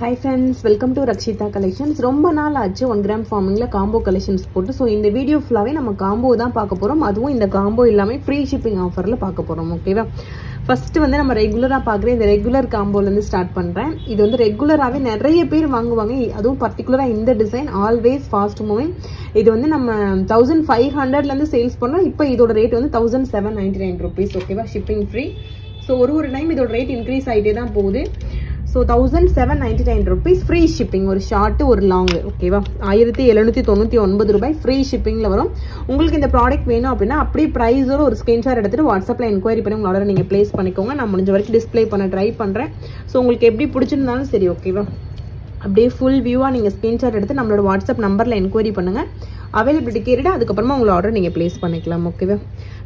Hi friends, welcome to Rakshita Collections. ரொம்ப நாள் ஆச்சு 1 gram farmingல காம்போ கலெக்ஷன்ஸ் போட்டு. சோ இந்த வீடியோ ஃபுல்லாவே நம்ம காம்போ தான் பார்க்க போறோம். அதுவும் இந்த காம்போ எல்லாமே ஃப்ரீ ஷிப்பிங் ஆஃபர்ல பார்க்க போறோம். ஓகேவா? ஃபர்ஸ்ட் வந்து நம்ம ரெகுலரா பார்க்குற இந்த ரெகுலர் காம்போல இருந்து ஸ்டார்ட் பண்றேன். இது வந்து ரெகுலராவே நிறைய பேர் வாங்குவாங்க. அதுவும் பர்టిక్యులரா இந்த டிசைன் ஆல்வேஸ் ஃபாஸ்ட் மூவிங். இது வந்து நம்ம 1500ல இருந்து சேல்ஸ் பண்ணோம். இப்போ இதோட ரேட் வந்து 1799 rupees. ஓகேவா? Shipping free. சோ ஒரு டைம் இதோட ரேட் இன்க்ரீஸ் ஆயிட்டே தான் போகுது. So 1799 rupees free shipping ஒரு ஷார்ட் ஒரு லாங். ஓகேவா? 1799 ரூபாய் ஃப்ரீ ஷிப்பிங்ல வரும். உங்களுக்கு இந்த ப்ராடக்ட் வேணும் அப்படின்னா அப்படியே பிரைஸோட ஒரு ஸ்கிரீன்ஷாட் எடுத்துட்டு வாட்ஸ்அப்ல என்கொயரி பண்ணி உங்க ஆர்டர் நீங்க பிளேஸ் பண்ணிக்கோங்க. நான் முடிஞ்ச வரைக்கும் டிஸ்ப்ளே பண்ண ட்ரை பண்றேன். ஸோ உங்களுக்கு எப்படி பிடிச்சிருந்தாலும் சரி. ஓகேவா? அப்படியே ஃபுல் வியூவா நீங்க ஸ்கிரீன்ஷாட் எடுத்து நம்மளோட வாட்ஸ்அப் நம்பர்ல என்கொயரி பண்ணுங்க. அவைலபிலிட்டி கேட்டுட்டு அதுக்கப்புறமா உங்களோட ஆர்டர் நீங்க பிளேஸ் பண்ணிக்கலாம். ஓகேவா?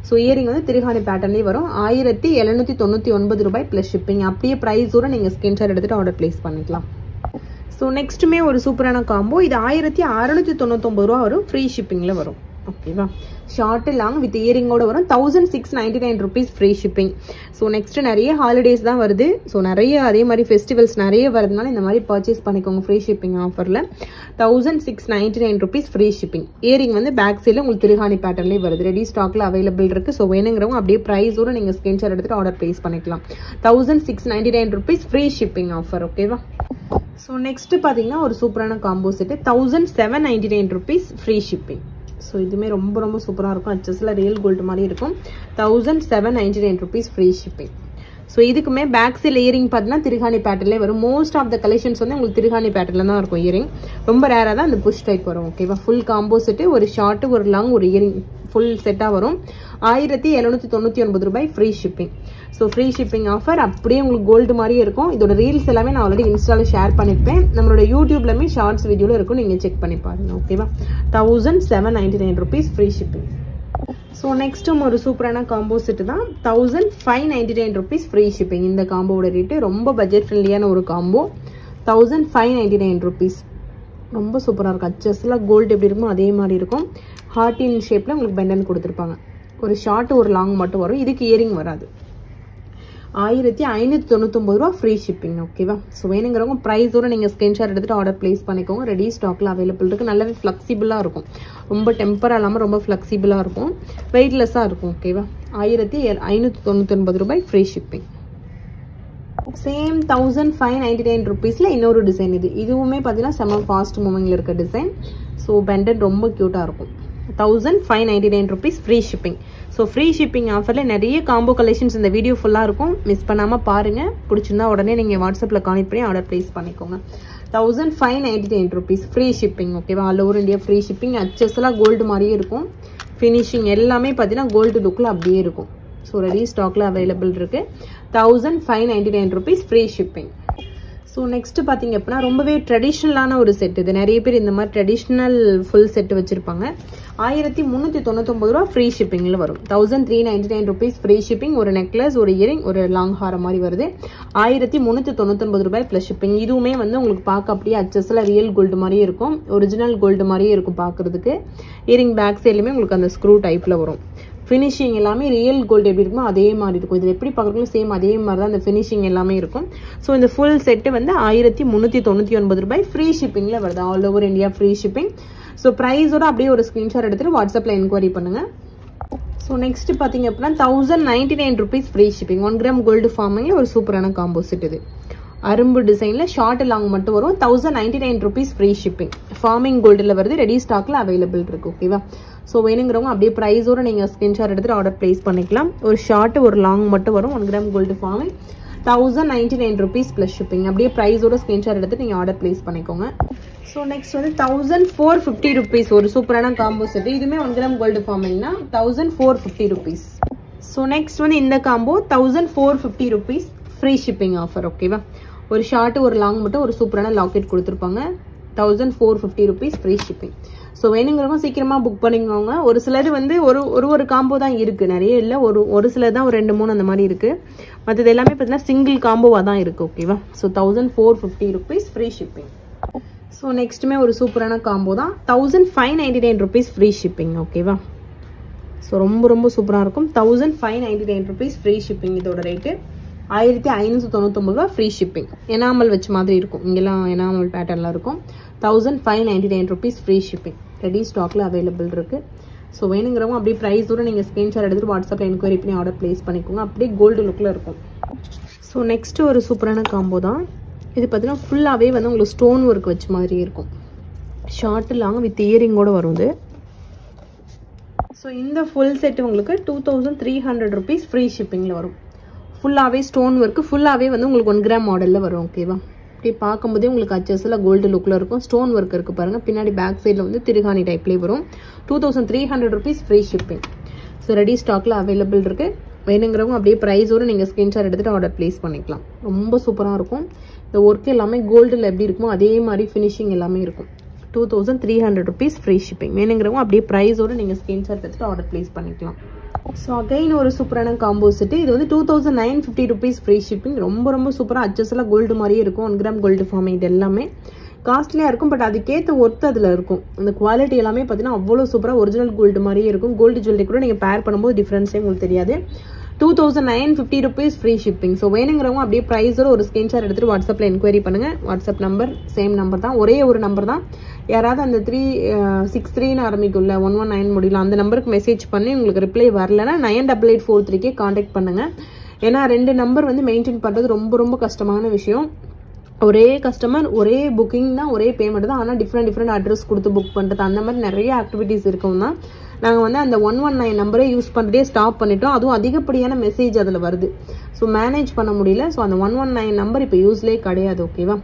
ஸோ இயரிங் வந்து திருகாணி பேட்டர்ன்லேயே வரும். 1799 ரூபாய் பிளஸ் ஷிப்பிங். அப்படியே ப்ரைஸோட நீங்க ஸ்கிரீன்ஷாட் எடுத்துட்டு ஆர்டர் பிளேஸ் பண்ணிக்கலாம். ஸோ நெக்ஸ்ட்டுமே ஒரு சூப்பரான காம்போ. இது 1699 ரூபா வரும். ஃப்ரீ ஷிப்பிங்ல வரும். ஓகேவா? ஷார்ட் லாங் வித் இயரிங்கோட வரும். 1699 rupees free shipping. So next நிறைய ஹாலிடேஸ் தான் வருது. ஸோ நிறைய அதே மாதிரி ஃபெஸ்டிவல்ஸ் நிறைய வருதுனால இந்த மாதிரி பர்ச்சேஸ் பண்ணிக்கோங்க ஃப்ரீ ஷிப்பிங் ஆஃபர்ல. 1699 rupees ஃப்ரீ ஷிப்பிங். இயரிங் வந்து பேக் சைடில் உங்களுக்கு திருகாணி பேட்டர்ன்லேயே வருது. ரெடி ஸ்டாக்ல அவைலபிள் இருக்கு. ஸோ வேணுங்கிறவங்க அப்படியே ப்ரைஸோட நீங்க ஸ்கிரீன்ஷாட் எடுத்துட்டு ஆர்டர் பிளேஸ் பண்ணிக்கலாம். 1699 rupees ஃப்ரீ ஷிப்பிங் ஆஃபர். ஓகேவா? ஸோ நெக்ஸ்ட் பாத்தீங்கன்னா ஒரு சூப்பரான combo set 1799 rupees free shipping. So இதுவுமே ரொம்ப ரொம்ப சூப்பராக இருக்கும். அச்சஸ்ல ரியல் கோல்டு மாதிரி இருக்கும். 1799 rupees ஃப்ரீ ஷிப்பிங். ஸோ இதுக்குமே பேக் சைட் இயரிங் பார்த்தீங்கன்னா திருகாணி பேட்டர்லேயே வரும். மோஸ்ட் ஆஃப் த கலெக்ஷன்ஸ் வந்து உங்களுக்கு திருகாணி பேட்டர்ல தான் இருக்கும் இயரிங். ரொம்ப ரேராக தான் அந்த புஷ் டைப் வரும். ஓகேவா? ஃபுல் காம்போ செட்டு ஒரு ஷார்ட் ஒரு லாங் ஒரு இயரிங் ஃபுல் செட்டாக வரும். 1799 ரூபாய் free shipping. So free shipping offer அப்படியே உங்களுக்கு கோல்டு மாதிரியே இருக்கும். இதோட ரீல்ஸ் எல்லாமே நான் ஆல்ரெடி இன்ஸ்டால ஷேர் பண்ணிருப்பேன். நம்மளோட யூடியூப்லமே ஷார்ட்ஸ் வீடியோல இருக்கும். நீங்க செக் பண்ணி பாருங்க. ஓகேவா? 1799 rupees ஃப்ரீ ஷிப்பிங். ஸோ நெக்ஸ்ட்டும் ஒரு சூப்பரான காம்போ செட்டு தான். 1599 rupees ஃப்ரீ ஷிப்பிங். இந்த காம்போட ரேட்டு ரொம்ப பட்ஜெட் ஃப்ரெண்ட்லியான ஒரு காம்போ. 1599 rupees. ரொம்ப சூப்பராக இருக்கும். அச்சஸ்ல கோல்டு எப்படி இருக்குமோ அதே மாதிரி இருக்கும். ஹார்டின் ஷேப்ல உங்களுக்கு பெண்டன் கொடுத்துருப்பாங்க. ஒரு ஷார்ட் ஒரு லாங் மட்டும் வரும். இதுக்கு இயரிங் வராது. 1599 ரூபா ஃப்ரீ ஷிப்பிங். ஓகேவா? ஸோ வேணுங்கிறவங்க ப்ரைஸோட நீங்க ஸ்கிரீன்ஷாட் எடுத்துட்டு ஆர்டர் பிளேஸ் பண்ணிக்கோங்க. ரெடி ஸ்டாக்ல அவைலபிள் இருக்கு. நல்லாவே ஃபிளெக்சிபிளா இருக்கும். ரொம்ப டெம்பரா இல்லாம ரொம்ப ஃபிளெக்சிபிளா இருக்கும். வெயிட்லெஸ்ஸா இருக்கும். ஓகேவா? 1599 ரூபாய் ஃப்ரீ ஷிப்பிங். சேம் 1599 rupeesல இன்னொரு டிசைன் இது. இதுவுமே பார்த்தீங்கன்னா செம ஃபாஸ்ட் மூவிங்ல இருக்க டிசைன். ஸோ பெண்டட் ரொம்ப கியூட்டா இருக்கும். 1599 rupees free shipping. So free shipping ஆஃபர்ல நிறைய காம்போ கலெக்ஷன்ஸ் இந்த வீடியோ ஃபுல்லா இருக்கும். மிஸ் பண்ணாம பாருங்க. பிடிச்சிருந்தா உடனே நீங்க வாட்ஸ்அப்ல கான்டெக்ட் பண்ணி ஆர்டர் பிளேஸ் பண்ணிக்கோங்க. 1599 rupees ஃப்ரீ ஷிப்பிங். ஓகேவா? All over India free shipping. அச்சஸ் எல்லாம் கோல்டு மாதிரியே இருக்கும். ஃபினிஷிங் எல்லாமே பார்த்தீங்கன்னா கோல்டு லுக்ல அப்படியே இருக்கும். ஸோ ரெடி ஸ்டாக்ல அவைலபிள் இருக்கு. 1599 rupees free shipping. So next பார்த்தீங்க அப்படின்னா ரொம்பவே ட்ரெடிஷ்னலான ஒரு செட். இது நிறைய பேர் இந்த மாதிரி ட்ரெடிஷ்னல் ஃபுல் செட் வச்சிருப்பாங்க. 1399 ரூபா ஃப்ரீ ஷிப்பிங்ல வரும். 1399 rupees ஃப்ரீ ஷிப்பிங். ஒரு நெக்லஸ் ஒரு இயரிங் ஒரு லாங் ஹாரம் மாதிரி வருது. 1399 ரூபாய் பிளஸ் ஷிப்பிங். இதுவுமே வந்து உங்களுக்கு பார்க்க அப்படியே அச்சஸ்ல ரியல் கோல்டு மாதிரியே இருக்கும். ஒரிஜினல் கோல்டு மாதிரியே இருக்கும் பார்க்கறதுக்கு. இயரிங் பேக் சைட்லயுமே உங்களுக்கு அந்த ஸ்க்ரூ டைப்ல வரும். ஃபினிஷிங் எல்லாமே ரியல் கோல்டு எப்படி இருக்குமோ அதே மாதிரி இருக்கும். இது எப்படி பார்க்குறோம் சேம் அதே மாதிரி தான் அந்த ஃபினிஷிங் எல்லாமே இருக்கும். ஸோ இந்த ஃபுல் செட்டு வந்து 1399 ரூபாய் ஃப்ரீ ஷிப்பிங்ல வருது. All over India free shipping. So ப்ரைஸோட அப்படியே ஒரு ஸ்கிரீன்ஷாட் எடுத்துட்டு வாட்ஸ்அப்ல என்கொயரி பண்ணுங்க. ஸோ நெக்ஸ்ட் பார்த்தீங்க அப்படின்னா 1099 rupees free shipping. 1 gram gold ஃபார்மிங்ல ஒரு சூப்பரான காம்போ செட் இது. அரும்பு டிசைன்ல ஷார்ட் லாங் மட்டும் வரும். 1099 rupees ஃப்ரீ ஷிப்பிங். ஃபார்மிங் கோல்டுல வருது. ரெடி ஸ்டாக்ல அவைலபிள் இருக்கு. ஓகேவா? ஸோ வேணுங்கிறவங்க அப்படியே ப்ரைஸோட நீங்க ஸ்கிரீன்ஷாட் எடுத்துட்டு ஆர்டர் பிளேஸ் பண்ணிக்கலாம். ஒரு ஷார்ட் ஒரு லாங் மட்டும் வரும். 1 gram gold forming. 1099 rupees plus shipping. அப்படியே ப்ரைஸோட ஸ்கிரீன்ஷாட் எடுத்துட்டு நீங்க ஆர்டர் பிளேஸ் பண்ணிக்கோங்க. ஸோ நெக்ஸ்ட் வந்து 1450 rupees ஒரு சூப்பரான காம்போ செட். இதுமே 1 gram கோல்டு ஃபார்மிங்னா 1450 rupees. ஸோ நெக்ஸ்ட் வந்து இந்த combo 1450 rupees free shipping offer. ஓகேவா? ஒரு ஷார்ட் ஒரு லாங் மட்டும் ஒரு சூப்பரான லாக்கெட் கொடுத்துருப்பாங்க. 1450 rupees ஃப்ரீ ஷிப்பிங். ஸோ வேணுங்கிறவங்க சீக்கிரமா புக் பண்ணிக்கோங்க. ஒரு சிலர் வந்து ஒரு காம்போ தான் இருக்கு. நிறைய இல்லை. ஒரு சிலர் தான் ஒரு 2-3 அந்த மாதிரி இருக்கு. மற்றது எல்லாமே பார்த்தீங்கன்னா சிங்கிள் காம்போவா தான் இருக்கு. ஓகேவா? So 1450 rupees free shipping. So நெக்ஸ்ட்டுமே ஒரு சூப்பரான காம்போ தான். 1599 rupees ஃப்ரீ ஷிப்பிங். ஓகேவா? ஸோ ரொம்ப ரொம்ப சூப்பராக இருக்கும். 1599 rupees ஃப்ரீ ஷிப்பிங் இதோட ரேட்டு. 1599 ரூபா ஃப்ரீ ஷிப்பிங். எனாமல் வச்ச மாதிரி இருக்கும், இங்கெல்லாம் எனாமல் பேட்டர்ன்லாம் இருக்கும். 1599 rupees ஃப்ரீ ஷிப்பிங் ரெடி ஸ்டாக்ல அவைலபிள் இருக்கு. ஸோ வேணுங்கிறவங்க அப்படியே ப்ரைஸோட நீங்கள் ஸ்க்ரீன்ஷாட் எடுத்துட்டு வாட்ஸ்அப்பில் என்கொயரி பண்ணி ஆர்டர் பிளேஸ் பண்ணிக்கோங்க. அப்படியே கோல்டு லுக்கில் இருக்கும். ஸோ நெக்ஸ்ட் ஒரு சூப்பரான காம்போ தான் இது. பார்த்தீங்கன்னா ஃபுல்லாகவே வந்து உங்களுக்கு ஸ்டோன் ஒர்க் வச்ச மாதிரி இருக்கும். ஷார்ட் லாங் வித் இயரிங்கோட வரும் இது. ஸோ இந்த ஃபுல் செட் உங்களுக்கு 2300 rupees ஃப்ரீ ஷிப்பிங்கில் வரும். ஃபுல்லாகவே ஸ்டோன் ஒர்க்கு, ஃபுல்லாகவே வந்து உங்களுக்கு 1 கிராம் மாடலில் வரும். ஓகேவா, இப்படி பார்க்கும்போதே உங்களுக்கு அச்சஸில் கோல்டு லுக்கில் இருக்கும். ஸ்டோன் ஒர்க் இருக்குது பாருங்கள். பின்னாடி பேக் சைடில் வந்து திருகாணி டைப்லேயே வரும். 2300 rupees free shipping. So ready ஸ்டாக்கில் அவைலபிள் இருக்குது. வேணுங்கிறவங்க அப்படியே ப்ரைஸோடு நீங்கள் ஸ்க்ரீன்ஷாட் எடுத்துகிட்டு ஆர்டர் ப்ளேஸ் பண்ணிக்கலாம். ரொம்ப சூப்பராக இருக்கும். இந்த ஒர்க் எல்லாமே கோல்டில் எப்படி இருக்குமோ அதே மாதிரி ஃபினிஷிங் எல்லாமே இருக்கும். 2300 rupees ஃப்ரீ ஷிப்பிங். வேணுங்கிறவங்க அப்படியே ப்ரைஸோடு நீங்கள் ஸ்க்ரீன்ஷாட் எடுத்துகிட்டு ஆர்டர் ப்ளேஸ் பண்ணிக்கலாம். ஸோ அகைன் ஒரு சூப்பரான காம்போ செட்டு. இது வந்து 2950 rupees ஃப்ரீ ஷிப்பிங். ரொம்ப சூப்பராக அச்சஸ்லாம் கோல்டு மாதிரியே இருக்கும். 1 கிராம் கோல்டு ஃபார்மிங். இது எல்லாமே காஸ்ட்லியாக இருக்கும், பட் அதுக்கேற்ற ஒர்த்து அதில் இருக்கும். அந்த குவாலிட்டி எல்லாமே பார்த்தீங்கன்னா அவ்வளோ சூப்பராக ஒரிஜினல் கோல்டு மாதிரியே இருக்கும். கோல்டு ஜுவல்லரி கூட நீங்கள் பேர் பண்ணும்போது டிஃப்ரென்ஸே உங்களுக்கு தெரியாது. 2950 rupees ஃப்ரீ ஷிப்பிங். ஸோ வேணுங்கிறவங்க அப்படியே ப்ரைஸோட ஒரு ஸ்க்ரீன்ஷாட் எடுத்துகிட்டு வாட்ஸ்அப்பில் என்கொயரி பண்ணுங்கள். வாட்ஸ்அப் நம்பர் சேம் நம்பர் தான், ஒரே ஒரு நம்பர் தான். யாராவது அந்த 363 ஆரம்பிக்குள்ள 119 முடியல அந்த நம்பருக்கு மெசேஜ் பண்ணி உங்களுக்கு ரிப்ளை வரலன்னா 9884 காண்டாக்ட் பண்ணுங்கள். ஏன்னா 2 நம்பர் வந்து மெயின்டைன் பண்ணுறது ரொம்ப கஷ்டமான விஷயம். ஒரே கஸ்டமர் ஒரே புக்கிங் தான், ஒரே பேமெண்ட் தான், ஆனால் டிஃப்ரெண்ட் அட்ரஸ் கொடுத்து புக் பண்ணுறது அந்த மாதிரி நிறைய ஆக்டிவிட்டீஸ் இருக்கும் தான். நாங்கள் வந்து அந்த 119 நம்பரே யூஸ் பண்ணுறதே ஸ்டாப் பண்ணிட்டோம். அதுவும் அதிகப்படியான மெசேஜ் அதில் வருது. ஸோ மேனேஜ் பண்ண முடியல. ஸோ அந்த 119 நம்பர் இப்போ யூஸ்லேயே கிடையாது. ஓகேவா,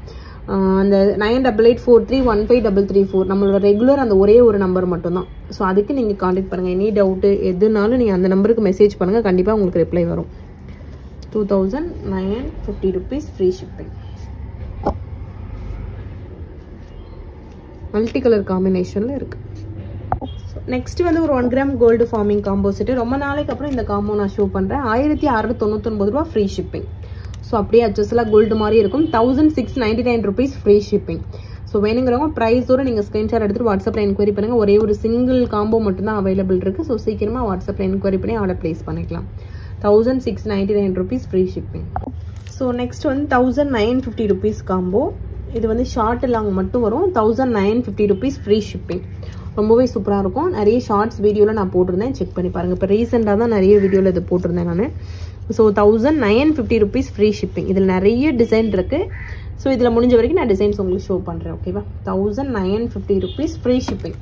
அந்த 9884315334 நம்மளோட ரெகுலர் அந்த ஒரே ஒரு நம்பர் மட்டும்தான். ஸோ அதுக்கு நீங்கள் காண்டாக்ட் பண்ணுங்கள். எனி டவுட்டு எதுனாலும் நீங்கள் அந்த நம்பருக்கு மெசேஜ் பண்ணுங்கள், கண்டிப்பாக உங்களுக்கு ரிப்ளை வரும். 2950 rupees free shipping. Multi colour காம்பினேஷனில் இருக்குது. நெக்ஸ்ட் வந்து ஒரு 1 gram gold forming combo set. ரொம்ப நாளைக்கு அப்புறம் இந்த காம்போ நான் ஷோ பண்ணுறேன். 1699 ரூபா ஃப்ரீ ஷிப்பிங். ஸோ அப்படியே அட்ஜஸ்ட்லாம் கோல்டு மாதிரி இருக்கும். 1699 rupees ஃப்ரீ ஷிப்பிங். ஸோ வேணுங்கிறவங்க ப்ரைஸோட நீங்கள் ஸ்க்ரீன்ஷாட் எடுத்துகிட்டு வாட்ஸ்அப்பில் என்கொயரி பண்ணுங்கள். ஒரே ஒரு சிங்கிள் காம்போ மட்டும்தான் அவைலபிள் இருக்குது. ஸோ சீக்கிரமாக வாட்ஸ்அப்பில் என்கொயரி பண்ணி ஆர்டர் ப்ளேஸ் பண்ணிக்கலாம். 1699 rupees free shipping. So next வந்து 1950 rupees காம்போ. இது வந்து ஷார்ட் லாங் மட்டும் வரும். 1950 rupees ஃப்ரீ ஷிப்பிங். ரொம்பவே சூப்பராக இருக்கும். நிறைய ஷார்ட்ஸ் வீடியோவில் நான் போட்டிருந்தேன், செக் பண்ணி பாருங்கள். இப்போ ரீசெண்டாக தான் நிறைய வீடியோவில் இது போட்டிருந்தேன் நான். So 1950 rupees free shipping. இதில் நிறைய டிசைன் இருக்குது. ஸோ இதில் முடிஞ்ச வரைக்கும் நான் டிசைன்ஸ் உங்களுக்கு ஷோ பண்ணுறேன். ஓகேவா, 1950 rupees free shipping.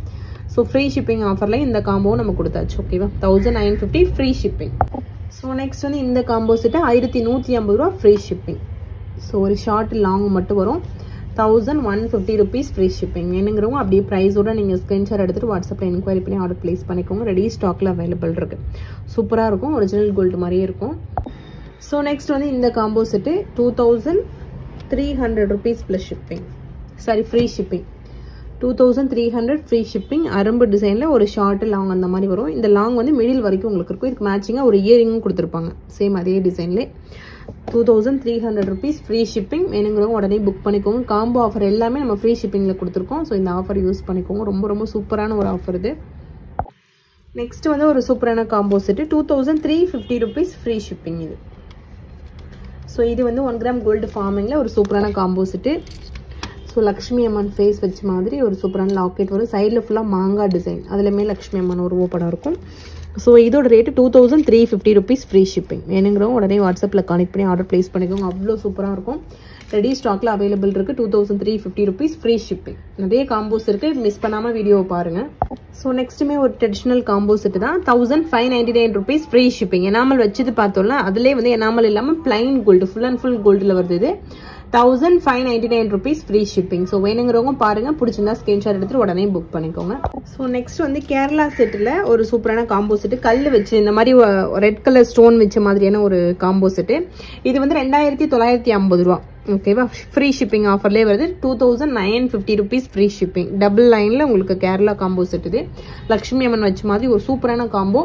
So free shipping ஆஃபரில் இந்த காம்போவும் நம்ம கொடுத்தாச்சு. ஓகேவா, 1950 ஃப்ரீ ஷிப்பிங். ஸோ நெக்ஸ்ட் வந்து இந்த காம்போ செட்டு 1150 ரூபா ஃப்ரீ ஷிப்பிங். ஸோ ஒரு ஷார்ட் லாங் மட்டும் வரும். 1150 rupees ஃப்ரீ ஷிப்பிங். வேணுங்கிறவங்க அப்படியே ப்ரைஸோட நீங்கள் ஸ்க்ரீன்ஷாட் எடுத்துகிட்டு வாட்ஸ்அப்பில் என்கொயரி பண்ணி ஆர்டர் ப்ளேஸ் பண்ணிக்கோங்க. ரெடி ஸ்டாக்கில் அவைலபிள் இருக்குது. சூப்பராக இருக்கும், ஒரிஜினல் கோல்டு மாதிரியே இருக்கும். ஸோ நெக்ஸ்ட் வந்து இந்த combo set 2300 rupees plus shipping. Sorry, free shipping. 2300 free shipping. அரும்பு டிசைனில் ஒரு ஷார்ட் லாங் அந்த மாதிரி வரும். இந்த லாங் வந்து மிடில் வரைக்கும் உங்களுக்கு இருக்கும். இதுக்கு மேட்சிங்காக ஒரு இயரிங்கும் கொடுத்துருப்பாங்க, சேம் அதே டிசைன்லேயே. 2300 rupees ஃப்ரீ ஷிப்பிங். வேணுங்கிறவங்க உடனே புக் பண்ணிக்கோங்க. காம்போ ஆஃபர் எல்லாமே நம்ம ஃப்ரீ ஷிப்பிங்கில் கொடுத்துருக்கோம். ஸோ இந்த ஆஃபர் யூஸ் பண்ணிக்கோங்க. ரொம்ப சூப்பரான ஒரு ஆஃபர் இது. நெக்ஸ்ட் வந்து ஒரு சூப்பரான combo set 2350 rupees free shipping இது. ஸோ இது வந்து 1 கிராம் கோல்டு ஃபார்மிங்கில் ஒரு சூப்பரான காம்போ செட்டு. ஸோ லக்ஷ்மி அம்மன் ஃபேஸ் வச்ச மாதிரி ஒரு சூப்பரான லாக்கெட் வரும். சைடில் ஃபுல்லாக மாங்காய் டிசைன், அதுலேயுமே லக்ஷ்மி அம்மன் ஒரு ஓப்படம் இருக்கும். ஸோ இதோட ரேட்டு 2350 rupees ஃப்ரீ ஷிப்பிங். வேணுங்கிறவங்க உடனே வாட்ஸ்அப்பில் கனெக்ட் பண்ணி ஆர்டர் ப்ளேஸ் பண்ணிக்கோங்க. அவ்வளோ சூப்பராக இருக்கும். ரெடி ஸ்டாக்கில் அவைலபிள் இருக்குது. 2350 rupees ஃப்ரீ ஷிப்பிங். நிறைய காம்போஸ் இருக்குது, மிஸ் பண்ணாமல் வீடியோவை பாருங்கள். ஸோ நெக்ஸ்ட்டுமே ஒரு ட்ரெடிஷ்னல் காம்போ செட்டு தான். 1599 rupees ஃப்ரீ ஷிப்பிங். எனாமல் வச்சது பார்த்தோம்னா அதிலே வந்து எனாமல் இல்லாமல் plain gold, full and full கோல்டில் வருது இது. 1599 rupees ஃப்ரீ ஷிப்பிங். ஸோ வேணுங்கிறவங்க பாருங்க, பிடிச்சிருந்தா ஸ்கிரீன்ஷாட் எடுத்துட்டு உடனே புக் பண்ணிக்கோங்க. ஸோ நெக்ஸ்ட் வந்து கேரளா செட்டில் ஒரு சூப்பரான காம்போ செட்டு. கல் வச்சு இந்த மாதிரி ரெட் கலர் ஸ்டோன் வச்ச மாதிரியான ஒரு காம்போ செட்டு. இது வந்து 2950 ரூபா. ஓகேவா, ஃப்ரீ ஷிப்பிங் ஆஃபர்லேயே வருது. 2950 rupees ஃப்ரீ ஷிப்பிங். டபுள் லைனில் உங்களுக்கு கேரளா காம்போ செட். இது லக்ஷ்மி அம்மன் வச்ச மாதிரி ஒரு சூப்பரான combo.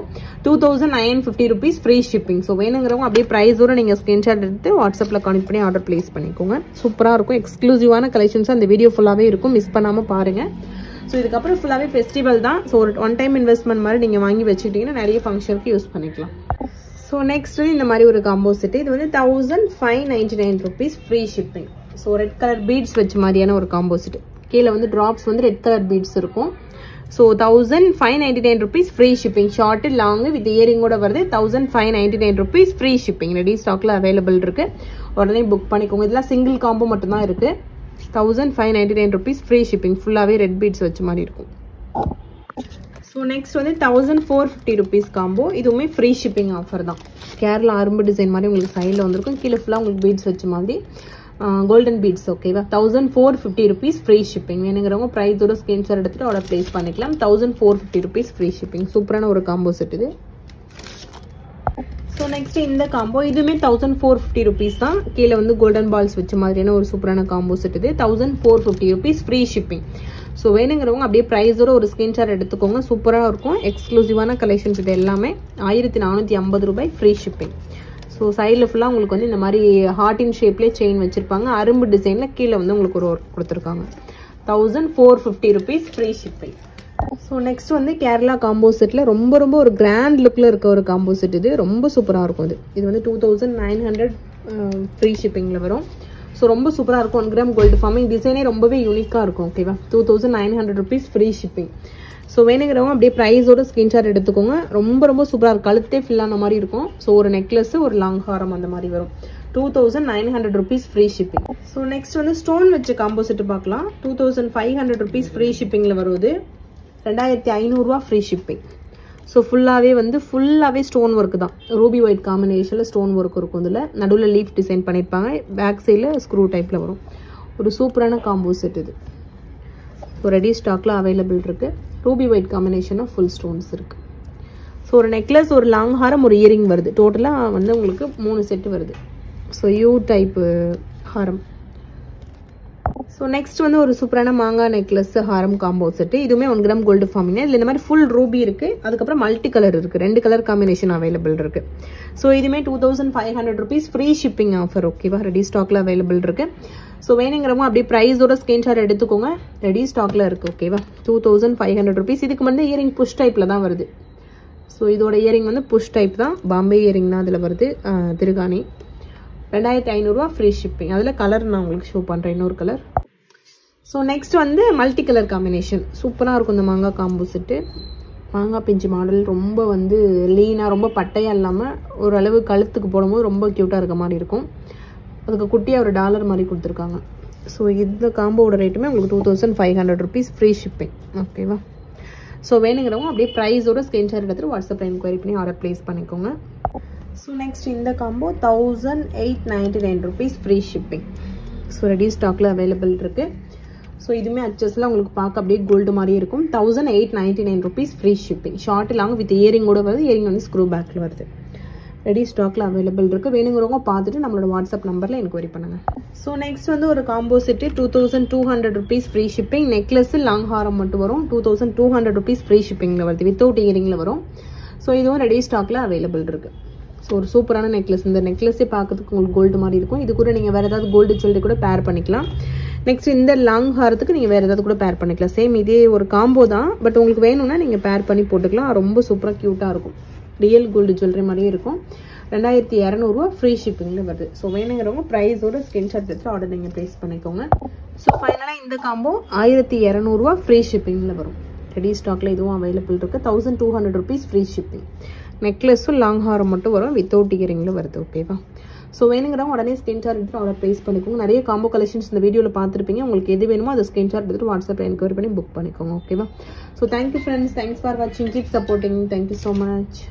2950 rupees free shipping. So வேணுங்கிறவங்க அப்படியே ப்ரைஸோட நீங்கள் ஸ்கிரீன்ஷாட் எடுத்து வாட்ஸ்அப்பில் கனெக்ட் பண்ணி ஆர்டர் ப்ளேஸ் பண்ணிக்கோங்க. சூப்பராக இருக்கும். எக்ஸ்க்ளூசிவான கலெக்ஷன்ஸ் அந்த வீடியோ ஃபுல்லாகவே இருக்கும், மிஸ் பண்ணாமல் பாருங்கள். ஸோ இதுக்கப்புறம் ஃபுல்லாகவே ஃபெஸ்டிவல் தான். ஸோ ஒரு ஒன் டைம் இன்வெஸ்ட்மெண்ட் மாதிரி நீங்கள் வாங்கி வச்சுக்கிட்டிங்கன்னா நிறைய ஃபங்க்ஷனுக்கு யூஸ் பண்ணிக்கலாம். ஸோ நெக்ஸ்ட் வந்து இந்த மாதிரி ஒரு காம்போ செட்டு. இது வந்து 1599 rupees free shipping. So red colour beads வச்ச மாதிரியான ஒரு காம்போ செட்டு. கீழே வந்து ட்ராப்ஸ் வந்து ரெட் கலர் பீட்ஸ் இருக்கும். So 1599 rupees free shipping. Short long with இயரிங்கோட வருது. 1599 rupees ஃப்ரீ ஷிப்பிங். ரெடி ஸ்டாக்ல அவைலபிள் இருக்கு. உடனே புக் பண்ணிக்கோங்க. இதெல்லாம் சிங்கிள் காம்போ மட்டும் தான் இருக்கு. 1599 rupees ஃப்ரீ ஷிப்பிங். ஃபுல்லாவே ரெட் பீட்ஸ் வச்ச மாதிரி இருக்கும். ஸோ நெக்ஸ்ட் வந்து 1450 rupees காம்போ. இதுவுமே ஃப்ரீ ஷிப்பிங் ஆஃபர் தான். கேரளா அரும்பு டிசைன் மாதிரி உங்களுக்கு சைடில் வந்திருக்கும். கீழே ஃபுல்லாக உங்களுக்கு பீட்ஸ் வச்ச மாதிரி கோல்டன் பீட்ஸ். ஓகேவா? 1450 rupees ஃப்ரீ ஷிப்பிங். வேணுங்கிறவங்க ப்ரைஸோட ஸ்கிரீன்ஷாட் எடுத்துட்டு ஆர்டர் பிளேஸ் பண்ணிக்கலாம். 1450 rupees ஃப்ரீ ஷிப்பிங். சூப்பரான ஒரு காம்போ செட் இது. ஸோ நெக்ஸ்ட் இந்த காம்போ இதுவுமே 1450 rupees தான். கீழே வந்து கோல்டன் பால்ஸ் வச்ச மாதிரியான ஒரு சூப்பரான காம்போ செட் இது. 1450 rupees ஃப்ரீ ஷிப்பிங். ஸோ வேணுங்கிறவங்க அப்படியே ப்ரைஸோட ஒரு ஸ்கிரீன்ஷாட் எடுத்துக்கோங்க. சூப்பராக இருக்கும். எக்ஸ்க்ளூசிவான கலெக்ஷன்ஸ் இது எல்லாமே. 1450 ரூபாய் ஃப்ரீ ஷிப்பிங். ஸோ சைடில் ஃபுல்லாக உங்களுக்கு வந்து இந்த மாதிரி ஹார்டின் ஷேப்லேயே செயின் வச்சிருப்பாங்க. அரும்பு டிசைனில் கீழே வந்து உங்களுக்கு ஒரு ஒர்க் கொடுத்துருக்காங்க. 1450 rupees free shipping. So next வந்து கேரளா காம்போ செட்டில் ரொம்ப ரொம்ப ஒரு கிராண்ட் லுக்கில் இருக்க ஒரு காம்போ செட் இது. ரொம்ப சூப்பராக இருக்கும் இது. இது வந்து 2900 ஃப்ரீ ஷிப்பிங்கில் வரும். ஸோ ரொம்ப சூப்பராக இருக்கும். 1 கிராம் கோல்டு ஃபார்மிங் டிசைனே ரொம்பவே யூனிக்காக இருக்கும். ஓகேவா? 2900 rupees ஃப்ரீ ஷிப்பிங். ஸோ வேணுங்கிறவங்க அப்படியே ப்ரைஸோட ஸ்கிரீன்ஷாட் எடுத்துக்கோங்க. ரொம்ப ரொம்ப சூப்பராக இருக்கும். கழுத்தே ஃபில் ஆன மாதிரி இருக்கும். ஸோ ஒரு நெக்லஸ் ஒரு லாங் ஹாரம் அந்த மாதிரி வரும். 2900 rupees free shipping. So next வந்து ஸ்டோன் வச்சு காம்போ செட்டு பார்க்கலாம். 2500 rupees ஃப்ரீ ஷிப்பிங்கில் வருவது. 2500 ரூபா ஃப்ரீ ஷிப்பிங். ஸோ ஃபுல்லாகவே ஸ்டோன் ஒர்க் தான். ரூபி ஒயிட் காம்பினேஷனில் ஸ்டோன் ஒர்க் இருக்கும். இதில் நடுவில் லீஃப் டிசைன் பண்ணியிருப்பாங்க. பேக் சைடில் ஸ்க்ரூ டைப்பில் வரும். ஒரு சூப்பரான காம்போ செட் இது. ஸோ ரெடி ஸ்டாக்ல அவைலபிள் இருக்கு. ரூபி ஒயிட் காம்பினேஷனாக ஃபுல் ஸ்டோன்ஸ் இருக்கு. ஸோ ஒரு நெக்லஸ் ஒரு லாங் ஹாரம் ஒரு இயரிங் வருது. டோட்டலாக வந்து உங்களுக்கு 3 செட்டு வருது. So you type Haram. So next வந்து ஒரு சூப்பரான மாங்காய் நெக்லஸ் ஹாரம் காம்போ செட்டு. இதுவுமே 1 கிராம் கோல்டு ஃபார்மிங். இதில் இந்த மாதிரி ஃபுல் ரூபி இருக்கு. அதுக்கப்புறம் மல்டி கலர் இருக்கு. 2 கலர் காம்பினேஷன் அவைலபிள் இருக்கு. ஸோ இதுவுமே 2500 rupees ஃப்ரீ ஷிப்பிங் ஆஃபர். ஓகேவா? ரெடி ஸ்டாக்ல அவைலபிள் இருக்கு. ஸோ வேணுங்கிறவங்க அப்படியே ப்ரைஸோட ஸ்கிரீன்ஷாட் எடுத்துக்கோங்க. ரெடி ஸ்டாக்ல இருக்கு. ஓகேவா? 2500 rupees. இதுக்கு வந்து இயரிங் புஷ் டைப்ல தான் வருது. ஸோ இதோட இயரிங் வந்து புஷ் டைப் தான். பாம்பே இயரிங் தான் அதில் வருது. திருகாணி. 2500 ரூபா ஃப்ரீ ஷிப்பிங். அதில் கலர் நான் உங்களுக்கு ஷோ பண்ணுறேன். இன்னொரு கலர். ஸோ நெக்ஸ்ட் வந்து மல்டி கலர் காம்பினேஷன். சூப்பராக இருக்கும் இந்த மாங்காய் காம்போ செட்டு. மாங்காய் பிஞ்சு மாடல் ரொம்ப வந்து லீனாக ரொம்ப பட்டையாக இல்லாமல் ஓரளவு கழுத்துக்கு போடும்போது ரொம்ப க்யூட்டாக இருக்க மாதிரி இருக்கும். அதுக்கு குட்டியாக ஒரு டாலர் மாதிரி கொடுத்துருக்காங்க. ஸோ இந்த காம்போட ரேட்டுமே உங்களுக்கு 2500 rupees ஃப்ரீ ஷிப்பிங். ஓகேவா? ஸோ வேணுங்கிறவங்க அப்படியே ப்ரைஸோட ஸ்கிரீன்ஷாட் எடுத்துகிட்டு வாட்ஸ்அப்பில் என்கொயரி பண்ணி ஆர்டர் ப்ளேஸ் பண்ணிக்கோங்க. ஸோ நெக்ஸ்ட் இந்த combo 1899 rupees free shipping. So ready ஸ்டாக்ல அவைலபிள் இருக்கு. ஸோ இதுவுமே அச்சஸ்லாம் உங்களுக்கு பார்க்க அப்படியே கோல்டு மாதிரியே இருக்கும். 1899 rupees free shipping. Short long with இயரிங்கோட வருது. இயரிங் வந்து ஸ்க்ரூ பேக்கில் வருது. ரெடி ஸ்டாக்ல அவைலபிள் இருக்கு. வேணுங்கிறவங்க பார்த்துட்டு நம்மளோட வாட்ஸ்அப் நம்பர்ல என்கொயரி பண்ணுங்க. ஸோ நெக்ஸ்ட் வந்து ஒரு combo set 2200 rupees free shipping. Necklace long ஹாரம் மட்டும் வரும். 2200 rupees ஃப்ரீ ஷிப்பிங்ல வருது. வித்தவுட் இயரிங்ல வரும். ஸோ இதுவும் ரெடி ஸ்டாக்ல அவைலபிள் இருக்கு. ஸோ ஒரு சூப்பரான நெக்லஸ். இந்த நெக்லஸே பார்க்கறதுக்கு உங்களுக்கு கோல்டு மாதிரி இருக்கும். இது கூட நீங்கள் வேறு ஏதாவது கோல்டு ஜுவல்லரி கூட பேர் பண்ணிக்கலாம். நெக்ஸ்ட் இந்த லாங் ஹாரத்துக்கு நீங்கள் வேறு ஏதாவது கூட பேர் பண்ணிக்கலாம். சேம் இதே ஒரு காம்போ தான். பட் உங்களுக்கு வேணும்னா நீங்கள் பேர் பண்ணி போட்டுக்கலாம். ரொம்ப சூப்பராக க்யூட்டாக இருக்கும். ரியல் கோல்டு ஜுவல்லரி மாதிரியே இருக்கும். 2200 ரூபா ஃப்ரீ ஷிப்பிங்கில் வருது. ஸோ வேணுங்கிறவங்க ப்ரைஸோட ஸ்கிரீன்ஷாட் எடுத்து ஆர்டர் நீங்கள் ப்ளேஸ் பண்ணிக்கோங்க. ஸோ ஃபைனலாக இந்த காம்போ 1200 ரூபா ஃப்ரீ ஷிப்பிங்கில் வரும். ரெடி ஸ்டாக்ல இதுவும் அவைலபிள் இருக்கு. 1200 rupees ஃப்ரீ ஷிப்பிங். நெக்லஸும் லாங் ஹாரம் மட்டும் வரும். வித்தவுட் இயரிங்கில் வருது. ஓகேவா? ஸோ வேணுங்கிறவங்க உடனே ஸ்கிரீன்ஷாட் எடுத்து ஆர்டர் ப்ளேஸ் பண்ணிக்கோங்க. நிறைய காம்போ கலெக்ஷன்ஸ் இந்த வீடியோவில் பார்த்துருப்பீங்க. உங்களுக்கு எது வேணுமோ அதை ஸ்கிரீன்ஷாட் எடுத்துட்டு வாட்ஸ்அப்பில் என்கொயரி பண்ணி புக் பண்ணிக்கோங்க. ஓகேவா? So thank you friends. Thanks for வாட்சிங். Keep supporting. Thank you so much.